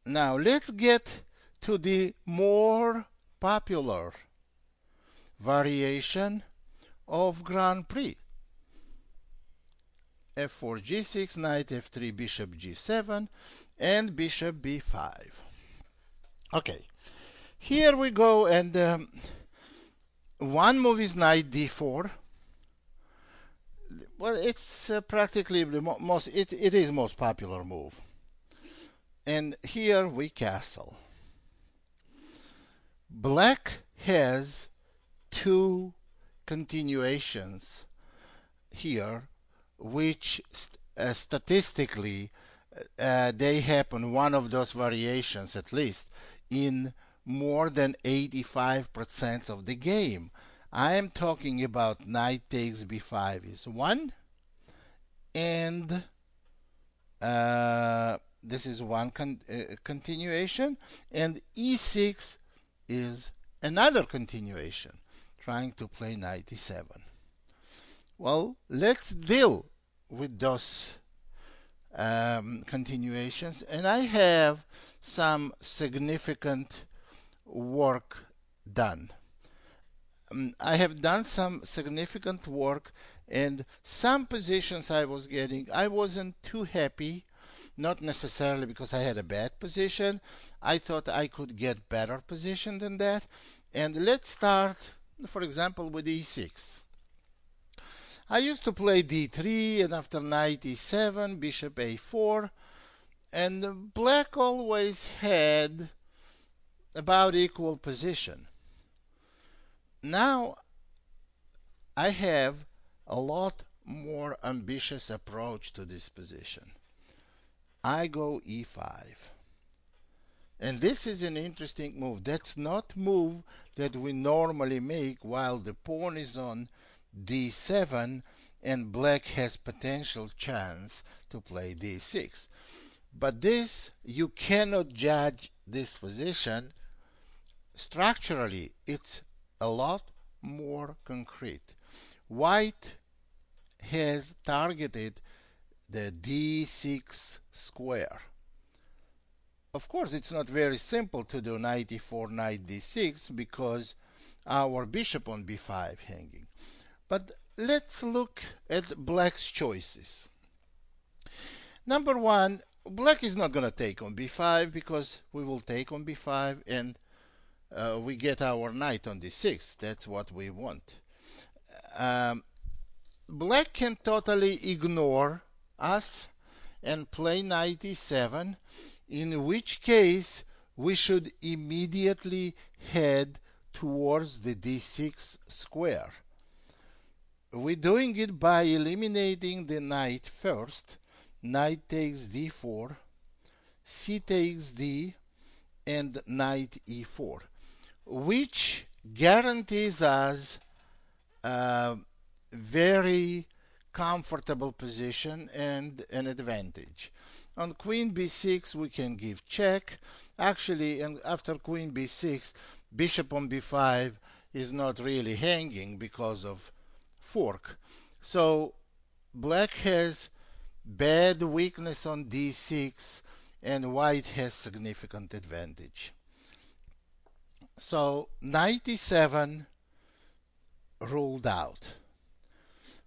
Now let's get to the more popular variation of Grand Prix. f4 g6, knight f3, bishop g7, and bishop b5. Okay, here we go, and one move is knight d4. Well, it's practically the most, it is most popular move. And here we castle. Black has two continuations here, which statistically they happen, one of those variations at least, in more than 85% of the game. I am talking about knight takes b5 is one, and this is one continuation, and e6 is another continuation, trying to play knight e7. Well, let's deal with those continuations, and I have some significant work done. I have done some significant work, and some positions I was getting, I wasn't too happy, not necessarily because I had a bad position. I thought I could get better position than that. And let's start, for example, with e6. I used to play d3, and after knight e7, bishop a4, and black always had about equal position. Now I have a lot more ambitious approach to this position. I go e5. And this is an interesting move. That's not move that we normally make while the pawn is on d7 and black has potential chance to play d6. But this, you cannot judge this position. Structurally, it's a lot more concrete. White has targeted the d6 square. Of course, it's not very simple to do knight e4, knight d6 because our bishop on b5 hanging. But let's look at black's choices. Number one, black is not going to take on b5 because we will take on b5 and we get our knight on d6. That's what we want. Black can totally ignore us and play knight e7, in which case we should immediately head towards the d6 square. We're doing it by eliminating the knight first. Knight takes d4, c takes d, and knight e4, which guarantees us a very comfortable position and an advantage. On queen b6 we can give check. Actually, and after queen b6, bishop on b5 is not really hanging because of fork. So black has bad weakness on d6 and white has significant advantage. So knight e7 ruled out.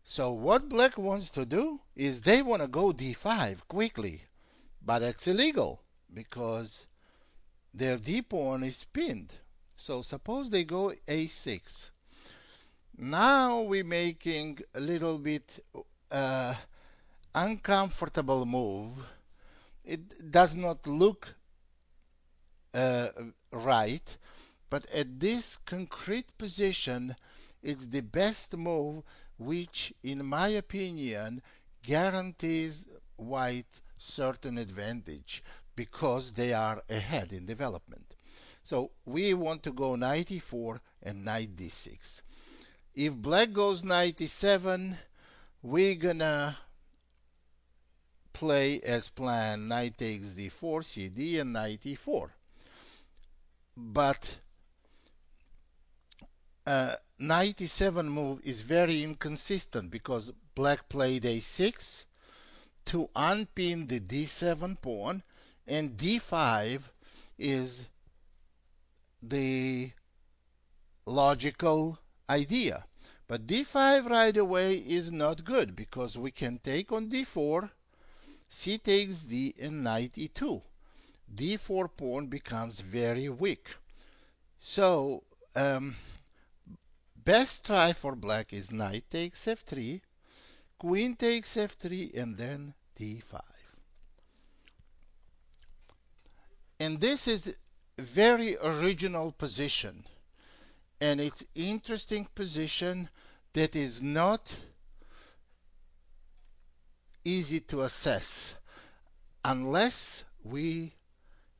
So what black wants to do is they want to go d5 quickly, but that's illegal because their d pawn is pinned. So suppose they go a6. Now we're making a little bit uncomfortable move. It does not look right, but at this concrete position, it's the best move, which, in my opinion, guarantees white certain advantage because they are ahead in development. So we want to go knight e4 and knight d6. If black goes knight e7, we're gonna play as planned knight takes d4, cd, and knight e4. But knight e7 move is very inconsistent because black played a6 to unpin the d7 pawn, and d5 is the logical idea. But d5 right away is not good because we can take on d4, c takes d, and knight e2. d4 pawn becomes very weak. So best try for black is knight takes f3, queen takes f3, and then d5. And this is a very original position, and it's interesting position that is not easy to assess unless we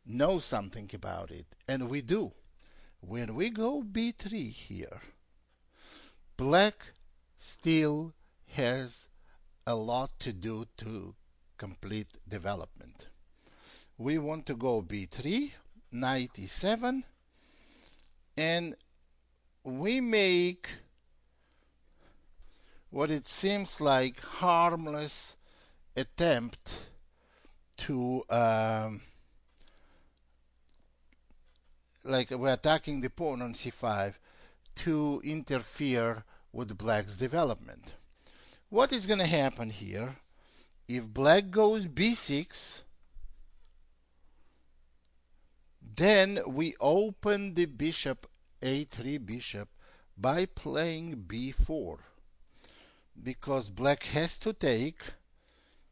know something about it, and we do. When we go b3 here, black still has a lot to do to complete development. We want to go b3, knight e7, and we make what it seems like harmless attempt to like we're attacking the pawn on c5 to interfere with black's development. What is going to happen here? If black goes b6, then we open the bishop, a3 bishop, by playing b4, because black has to take,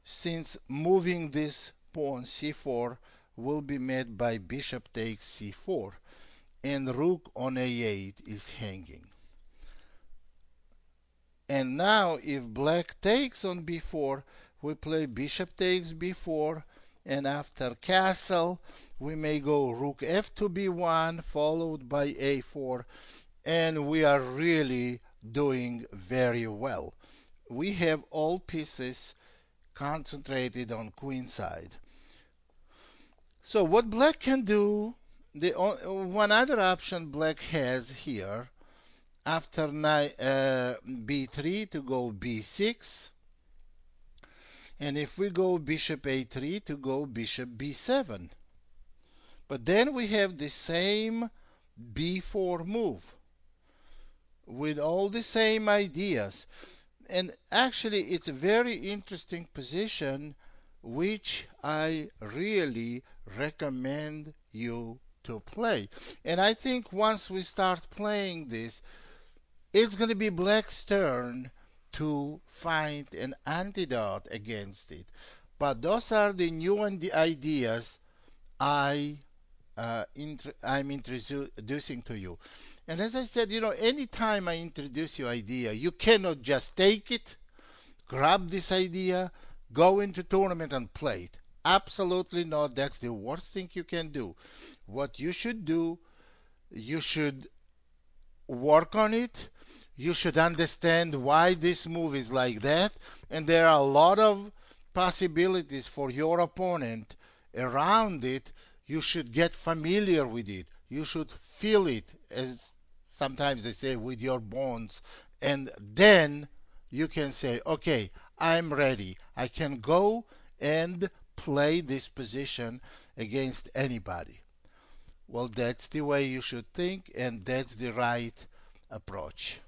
since moving this pawn c4 will be met by bishop takes c4, and rook on a8 is hanging. And now if black takes on b4, we play bishop takes b4, and after castle we may go rook f to b1 followed by a4, and we are really doing very well. We have all pieces concentrated on queen side. So what black can do, one other option black has here, after b3 to go b6, and if we go bishop a3 to go bishop b7. But then we have the same b4 move with all the same ideas. And actually it's a very interesting position which I really recommend you to play. And I think once we start playing this, it's going to be black's turn to find an antidote against it. But those are the new ideas I'm introducing to you. And as I said, anytime I introduce you idea, you cannot just take it, grab this idea, go into tournament and play it. Absolutely not. That's the worst thing you can do. What you should do, you should work on it. You should understand why this move is like that, and there are a lot of possibilities for your opponent around it. You should get familiar with it. You should feel it, as sometimes they say, with your bones, and then you can say, okay, I'm ready. I can go and play this position against anybody. Well, that's the way you should think, and that's the right approach.